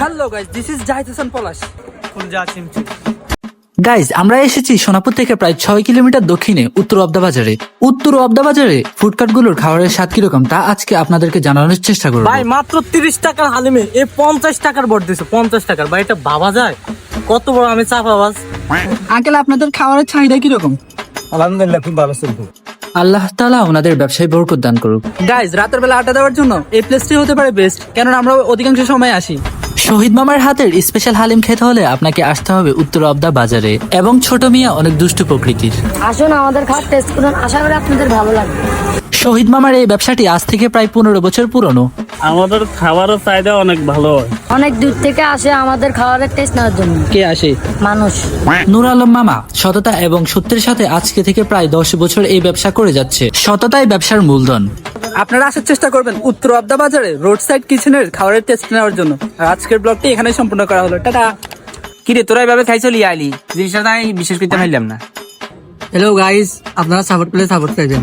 Hello guys, this is Zahid Hasan Palash. Guys, আমরা এসেছি সোনাপুর থেকে প্রায় 6 কিলোমিটার দক্ষিণে উত্তর অবদা বাজারে। উত্তর অবদা বাজারে ফুডকার্ট গুলোর খাবারের স্বাদ কিরকম তা আজকে আপনাদেরকে জানানোর চেষ্টা করব। ভাই মাত্র 30 টাকার হালিমে 50 টাকার বট দিছে। 50 টাকার ভাই, এটা ভাবা যায়? কত বড় আমি চাপাবাজ। আঙ্কেল, আপনাদের খাবারের চাহিদা কিরকম? আলহামদুলিল্লাহ, খুব ভালো চলবে। আল্লাহ তাআলা ওনাদের ব্যবসায় বরকত দান করুক। গাইজ, রাতের বেলা আড্ডা দেওয়ার জন্য এই প্লেসটি হতে পারে বেস্ট, কেননা আমরা অধিকাংশ সময় আসি। শহীদ মামার হাতের স্পেশাল হালিম খেতে হলে আপনাকে আসতে হবে উত্তর অবদা বাজারে। এবং ছোট মিয়া অনেক দুষ্টু প্রকৃতির। আসুন আমাদের খাবার টেস্ট করুন, আশা করি আপনাদের ভালো লাগবে। শহীদ মামার এই ব্যবসাটি আজ থেকে প্রায় 15 বছর পুরনো। আমাদের খাবারের চাহিদা অনেক ভালো হয়। অনেক দূর থেকে আসে আমাদের খাবারের টেস্ট নেওয়ার জন্য কে আসে? মানুষ। নূর আলম মামা সততা এবং সত্যের সাথে আজকে থেকে প্রায় 10 বছর এই ব্যবসা করে যাচ্ছে। সততাই ব্যবসার মূলধন। আপনারা আসার চেষ্টা করবেন উত্তর অবদা বাজারে রোড সাইড কিচেনের খাবারের টেস্ট নেওয়ার জন্য। আর আজকের ব্লগটি এখানেই সম্পূর্ণ করা হলো। টাটা। কিরে, তোরা এভাবে খাই চলি আইলি, জিনিসটা তাই বিশেষ করতে পারলাম না। হ্যালো গাইস, আপনারা সাপোর্ট পেলে সাপোর্ট পাইবেন।